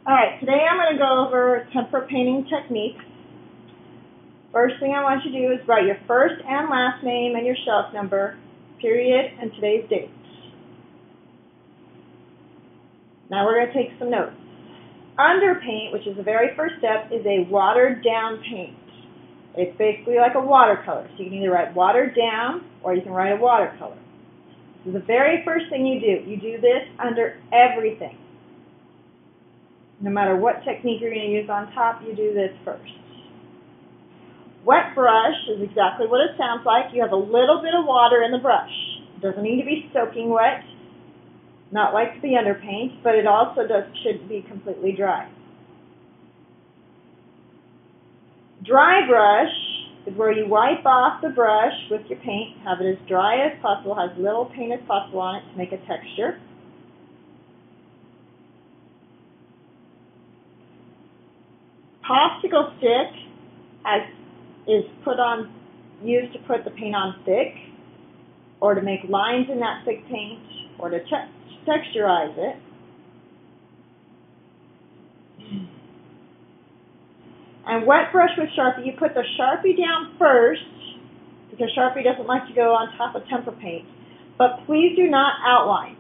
Alright, today I'm going to go over Tempera painting techniques. First thing I want you to do is write your first and last name and your shelf number, period, and today's date. Now we're going to take some notes. Underpaint, which is the very first step, is a watered down paint. It's basically like a watercolor. So you can either write watered down or you can write a watercolor. This is the very first thing you do. You do this under everything. No matter what technique you're going to use on top, you do this first. Wet brush is exactly what it sounds like. You have a little bit of water in the brush. It doesn't need to be soaking wet, not like the underpaint, but it also should be completely dry. Dry brush is where you wipe off the brush with your paint, have it as dry as possible, has little paint as possible on it to make a texture. Popsicle stick is used to put the paint on thick, or to make lines in that thick paint, or to texturize it. And wet brush with Sharpie, you put the Sharpie down first, because Sharpie doesn't like to go on top of tempera paint. But please do not outline.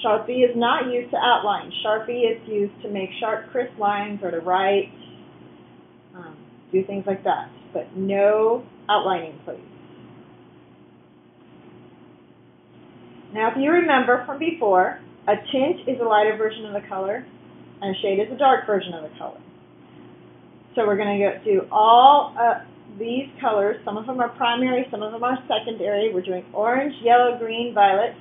Sharpie is not used to outline. Sharpie is used to make sharp, crisp lines, or to write, do things like that. But no outlining, please. Now, if you remember from before, a tint is a lighter version of the color, and a shade is a dark version of the color. So we're going to go through all these colors. Some of them are primary, some of them are secondary. We're doing orange, yellow, green, violet,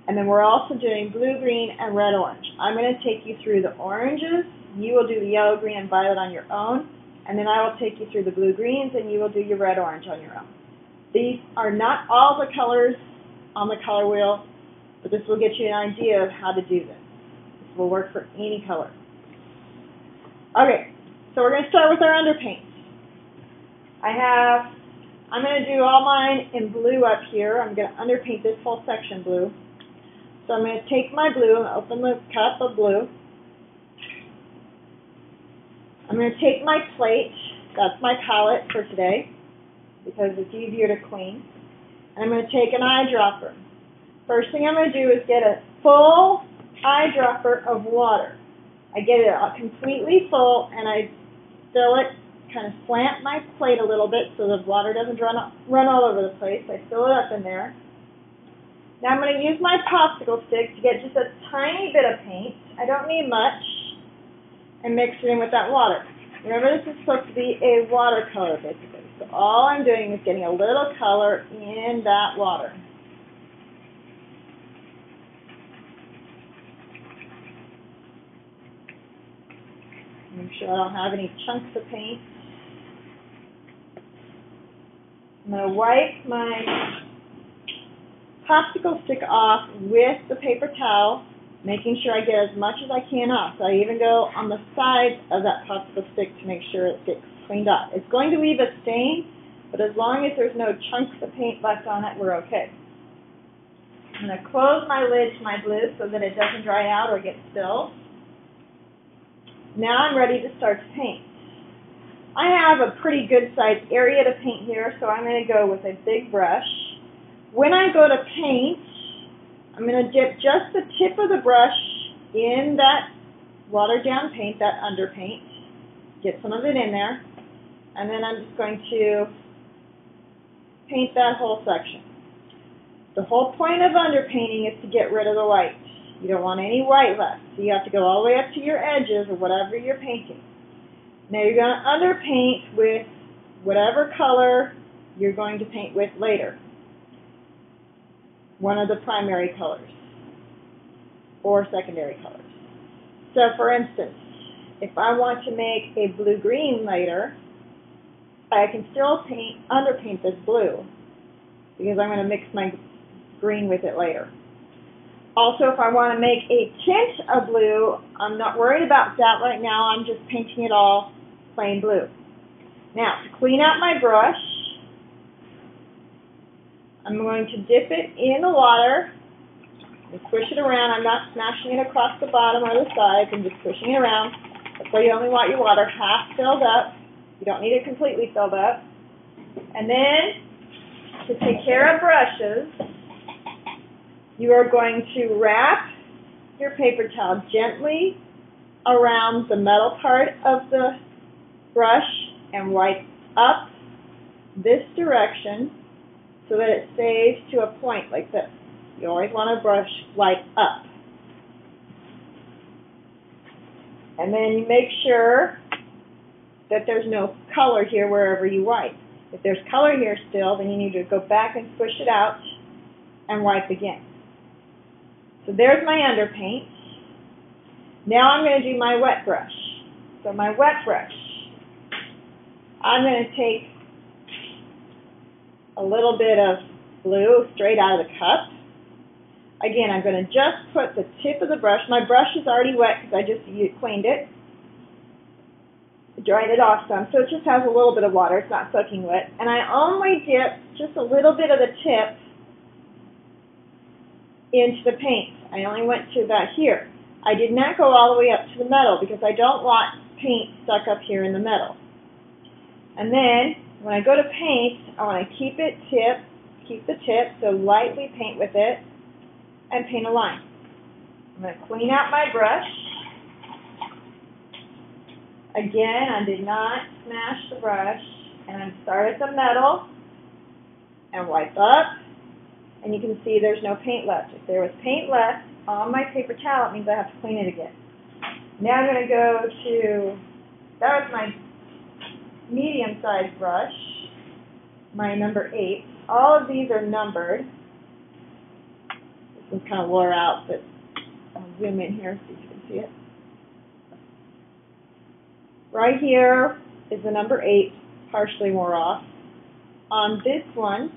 and then we're also doing blue, green, and red, orange. I'm going to take you through the oranges. You will do the yellow, green, and violet on your own, and then I will take you through the blue, greens, and you will do your red, orange on your own. These are not all the colors on the color wheel, but this will get you an idea of how to do this. This will work for any color. Okay. So we're going to start with our underpaint. I'm going to do all mine in blue up here. I'm going to underpaint this whole section blue. So I'm going to take my blue and open the cup of blue. I'm going to take my plate. That's my palette for today because it's easier to clean. And I'm going to take an eyedropper. First thing I'm going to do is get a full eyedropper of water. I get it completely full and I fill it, kind of slant my plate a little bit so the water doesn't run all over the place. I fill it up in there. Now I'm going to use my popsicle stick to get just a tiny bit of paint. I don't need much. And mix it in with that water. Remember, this is supposed to be a watercolor, basically. So all I'm doing is getting a little color in that water. Make sure I don't have any chunks of paint. I'm going to wipe my popsicle stick off with the paper towel, making sure I get as much as I can off. So I even go on the sides of that popsicle stick to make sure it gets cleaned up. It's going to leave a stain, but as long as there's no chunks of paint left on it, we're okay. I'm going to close my lid to my blue so that it doesn't dry out or get spilled. Now I'm ready to start to paint. I have a pretty good sized area to paint here, so I'm going to go with a big brush. When I go to paint, I'm going to dip just the tip of the brush in that watered down paint, that underpaint. Get some of it in there. And then I'm just going to paint that whole section. The whole point of underpainting is to get rid of the white. You don't want any white left, so you have to go all the way up to your edges or whatever you're painting. Now you're going to underpaint with whatever color you're going to paint with later. One of the primary colors or secondary colors. So for instance, if I want to make a blue-green later, I can still underpaint this blue because I'm going to mix my green with it later. Also, if I want to make a tint of blue, I'm not worried about that right now. I'm just painting it all plain blue. Now, to clean out my brush, I'm going to dip it in the water You squish it around. I'm not smashing it across the bottom or the sides. I'm just squishing it around. That's why you only want your water half filled up. You don't need it completely filled up. And then, to take care of brushes, you are going to wrap your paper towel gently around the metal part of the brush and wipe up this direction so that it stays to a point like this. You always want to brush wipe up. And then you make sure that there's no color here wherever you wipe. If there's color here still, then you need to go back and squish it out and wipe again. So there's my underpaint. Now I'm going to do my wet brush. So my wet brush, I'm going to take a little bit of blue straight out of the cup. Again, I'm going to just put the tip of the brush. My brush is already wet because I just cleaned it. Dried it off some, so it just has a little bit of water. It's not soaking wet. And I only dip just a little bit of the tip into the paint. I only went to about here. I did not go all the way up to the metal because I don't want paint stuck up here in the metal. And then when I go to paint, I want to keep the tip, so lightly paint with it and paint a line. I'm going to clean out my brush. Again, I did not smash the brush, and I'm start at the metal and wipe up, and you can see there's no paint left. If there was paint left on my paper towel, it means I have to clean it again. Now I'm going to go to, that was my medium-sized brush, my number 8. All of these are numbered. This one's kind of wore out, but I'll zoom in here so you can see it. Right here is the number 8, partially wore off. On this one,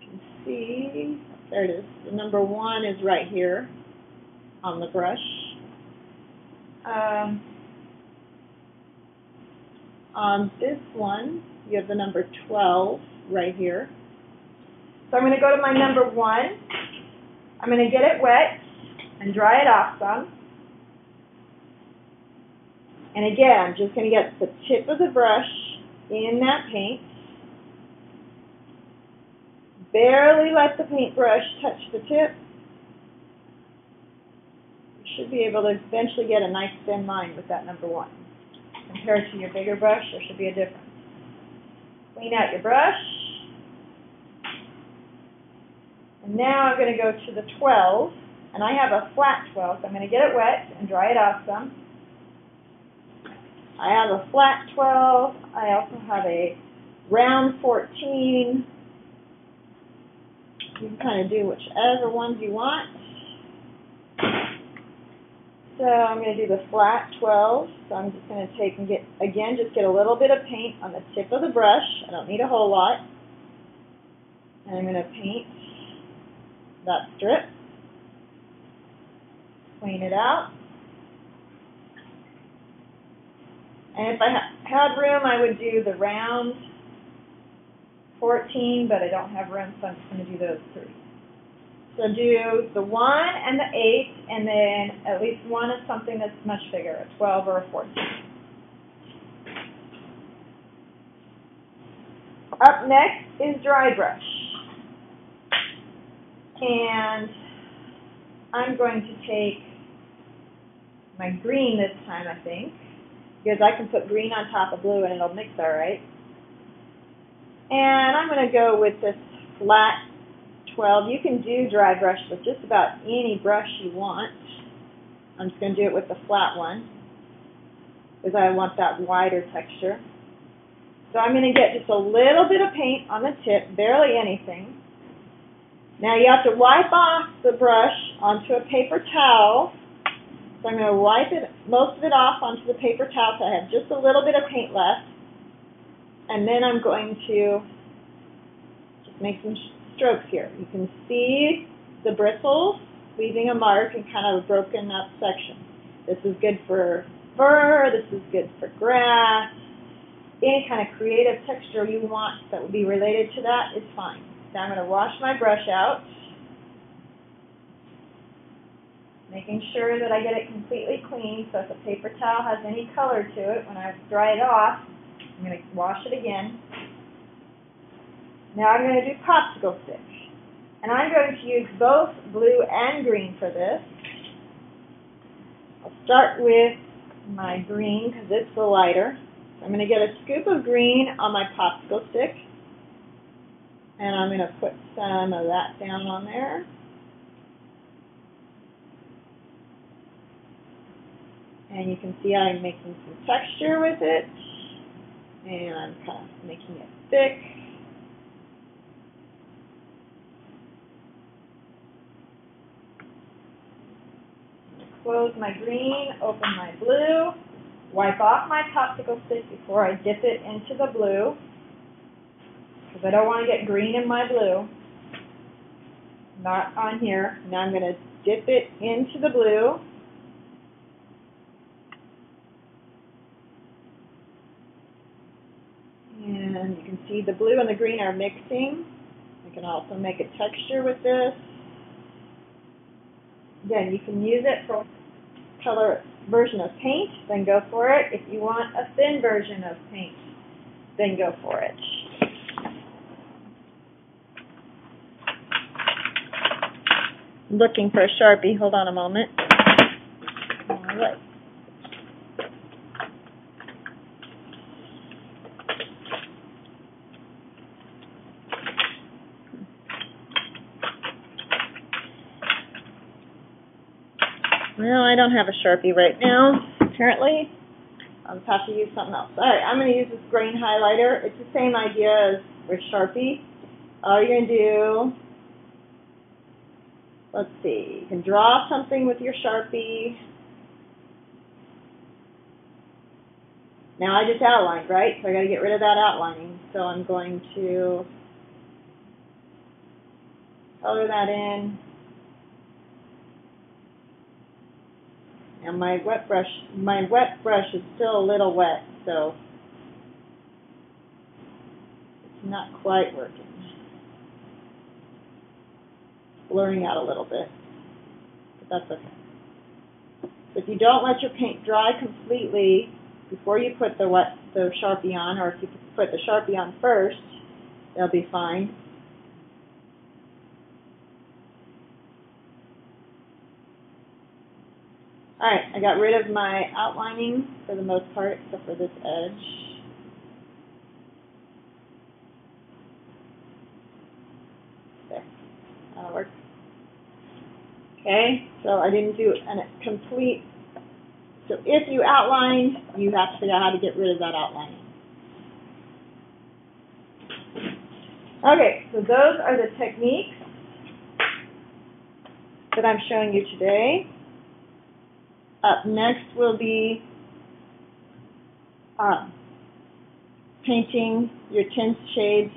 you can see, there it is. The number 1 is right here on the brush. On this one, you have the number 12 right here. So I'm going to go to my number 1. I'm going to get it wet and dry it off some. And again, I'm just going to get the tip of the brush in that paint. Barely let the paintbrush touch the tip. You should be able to eventually get a nice thin line with that number 1. Compared to your bigger brush, there should be a difference. Clean out your brush. And now I'm going to go to the 12. And I have a flat 12, so I'm going to get it wet and dry it off some. I have a flat 12. I also have a round 14. You can kind of do whichever ones you want. So I'm going to do the flat 12. So I'm just going to take and just get a little bit of paint on the tip of the brush. I don't need a whole lot. And I'm going to paint that strip. Clean it out. And if I had room, I would do the round 14, but I don't have room, so I'm just going to do those 3. So do the 1 and the 8, and then at least one of something that's much bigger, a 12 or a 14. Up next is dry brush. And I'm going to take my green this time, I think, because I can put green on top of blue and it'll mix all right. And I'm going to go with this flat 12. You can do dry brush with just about any brush you want. I'm just going to do it with the flat one because I want that wider texture. So I'm going to get just a little bit of paint on the tip, barely anything. Now you have to wipe off the brush onto a paper towel. So I'm going to wipe most of it off onto the paper towel so I have just a little bit of paint left. And then I'm going to just make some strokes here. You can see the bristles leaving a mark and kind of a broken up section. This is good for fur. This is good for grass. any kind of creative texture you want that would be related to that is fine. So I'm going to wash my brush out, making sure that I get it completely clean, so if the paper towel has any color to it, when I dry it off, I'm going to wash it again. Now I'm going to do popsicle stick. And I'm going to use both blue and green for this. I'll start with my green because it's the lighter. So I'm going to get a scoop of green on my popsicle stick. And I'm going to put some of that down on there. And you can see I'm making some texture with it. And I'm kind of making it thick. Close my green, open my blue, wipe off my popsicle stick before I dip it into the blue, because I don't want to get green in my blue. Not on here. Now I'm going to dip it into the blue. And you can see the blue and the green are mixing. I can also make a texture with this. Again, you can use it for color version of paint, then go for it. If you want a thin version of paint, then go for it. I'm looking for a Sharpie. Hold on a moment. All right. Well, I don't have a Sharpie right now, apparently. I'll just have to use something else. All right, I'm going to use this grain highlighter. It's the same idea as with Sharpie. All you're going to do, let's see, you can draw something with your Sharpie. Now I just outlined, right? So I got to get rid of that outlining. So I'm going to color that in. And my wet brush is still a little wet, so it's not quite working. It's blurring out a little bit, but that's okay. So if you don't let your paint dry completely before you put the Sharpie on, or if you put the Sharpie on first, they'll be fine. Alright, I got rid of my outlining for the most part, except for this edge. There, that'll work. Okay, so I didn't do a complete, so if you outline, you have to figure out how to get rid of that outlining. Okay, so those are the techniques that I'm showing you today. Up next will be painting your tint shades